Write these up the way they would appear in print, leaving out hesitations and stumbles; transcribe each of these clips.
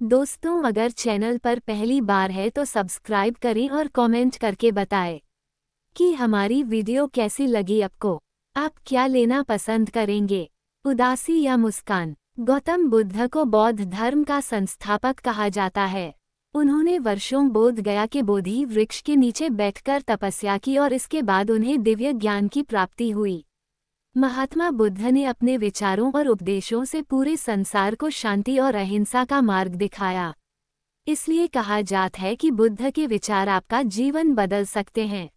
दोस्तों, अगर चैनल पर पहली बार है तो सब्सक्राइब करें और कमेंट करके बताएं कि हमारी वीडियो कैसी लगी आपको। आप क्या लेना पसंद करेंगे, उदासी या मुस्कान? गौतम बुद्ध को बौद्ध धर्म का संस्थापक कहा जाता है। उन्होंने वर्षों बोध गया के बोधि वृक्ष के नीचे बैठकर तपस्या की और इसके बाद उन्हें दिव्य ज्ञान की प्राप्ति हुई। महात्मा बुद्ध ने अपने विचारों और उपदेशों से पूरे संसार को शांति और अहिंसा का मार्ग दिखाया। इसलिए कहा जाता है कि बुद्ध के विचार आपका जीवन बदल सकते हैं।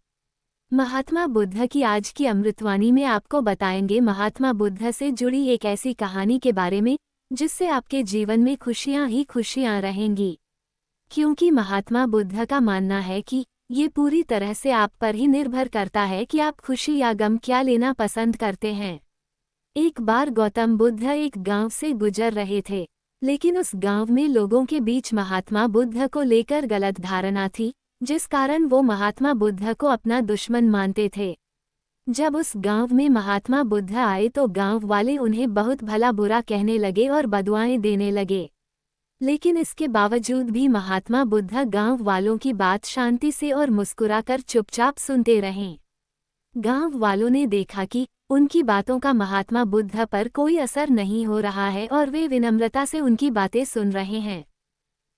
महात्मा बुद्ध की आज की अमृतवाणी में आपको बताएंगे महात्मा बुद्ध से जुड़ी एक ऐसी कहानी के बारे में जिससे आपके जीवन में खुशियां ही खुशियां रहेंगी। क्योंकि महात्मा बुद्ध का मानना है कि ये पूरी तरह से आप पर ही निर्भर करता है कि आप खुशी या गम क्या लेना पसंद करते हैं। एक बार गौतम बुद्ध एक गांव से गुजर रहे थे, लेकिन उस गांव में लोगों के बीच महात्मा बुद्ध को लेकर गलत धारणा थी, जिस कारण वो महात्मा बुद्ध को अपना दुश्मन मानते थे। जब उस गांव में महात्मा बुद्ध आए तो गांव वाले उन्हें बहुत भला बुरा कहने लगे और बदुआएं देने लगे। लेकिन इसके बावजूद भी महात्मा बुद्ध गांव वालों की बात शांति से और मुस्कुराकर चुपचाप सुनते रहे। गांव वालों ने देखा कि उनकी बातों का महात्मा बुद्ध पर कोई असर नहीं हो रहा है और वे विनम्रता से उनकी बातें सुन रहे हैं।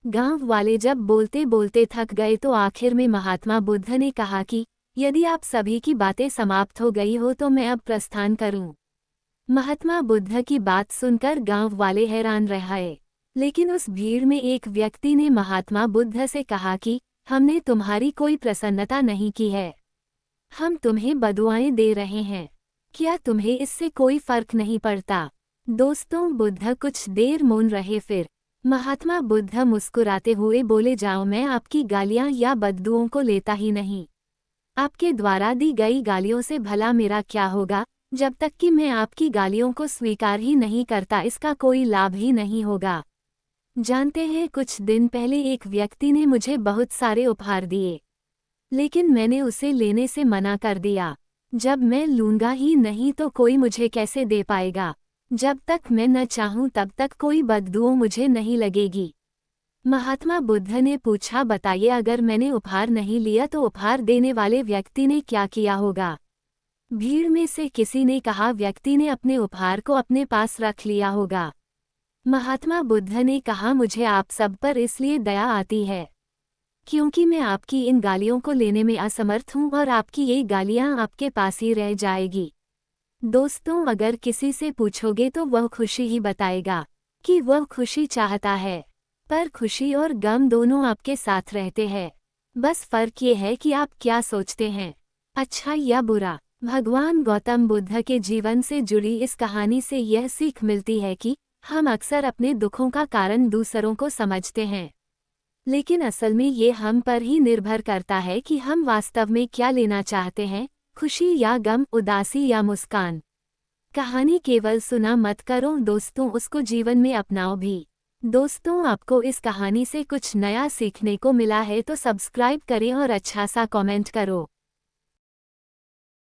गांव वाले जब बोलते बोलते थक गए तो आखिर में महात्मा बुद्ध ने कहा कि यदि आप सभी की बातें समाप्त हो गई हो तो मैं अब प्रस्थान करूं। महात्मा बुद्ध की बात सुनकर गांव वाले हैरान रह गए। लेकिन उस भीड़ में एक व्यक्ति ने महात्मा बुद्ध से कहा कि हमने तुम्हारी कोई प्रसन्नता नहीं की है, हम तुम्हें बदुआएं दे रहे हैं, क्या तुम्हें इससे कोई फर्क नहीं पड़ता? दोस्तों, बुद्ध कुछ देर मौन रहे, फिर महात्मा बुद्ध मुस्कुराते हुए बोले, जाओ, मैं आपकी गालियां या बददुओं को लेता ही नहीं। आपके द्वारा दी गई गालियों से भला मेरा क्या होगा? जब तक कि मैं आपकी गालियों को स्वीकार ही नहीं करता इसका कोई लाभ ही नहीं होगा। जानते हैं, कुछ दिन पहले एक व्यक्ति ने मुझे बहुत सारे उपहार दिए, लेकिन मैंने उसे लेने से मना कर दिया। जब मैं लूंगा ही नहीं तो कोई मुझे कैसे दे पाएगा? जब तक मैं न चाहूं तब तक कोई बददुओं मुझे नहीं लगेगी। महात्मा बुद्ध ने पूछा, बताइए, अगर मैंने उपहार नहीं लिया तो उपहार देने वाले व्यक्ति ने क्या किया होगा? भीड़ में से किसी ने कहा, व्यक्ति ने अपने उपहार को अपने पास रख लिया होगा। महात्मा बुद्ध ने कहा, मुझे आप सब पर इसलिए दया आती है क्योंकि मैं आपकी इन गालियों को लेने में असमर्थ हूं और आपकी ये गालियां आपके पास ही रह जाएगी। दोस्तों, अगर किसी से पूछोगे तो वह खुशी ही बताएगा कि वह खुशी चाहता है, पर खुशी और गम दोनों आपके साथ रहते हैं। बस फर्क ये है कि आप क्या सोचते हैं, अच्छा या बुरा। भगवान गौतम बुद्ध के जीवन से जुड़ी इस कहानी से यह सीख मिलती है कि हम अक्सर अपने दुखों का कारण दूसरों को समझते हैं, लेकिन असल में ये हम पर ही निर्भर करता है कि हम वास्तव में क्या लेना चाहते हैं, खुशी या गम, उदासी या मुस्कान। कहानी केवल सुना मत करो दोस्तों, उसको जीवन में अपनाओ भी। दोस्तों, आपको इस कहानी से कुछ नया सीखने को मिला है तो सब्सक्राइब करें और अच्छा सा कमेंट करो।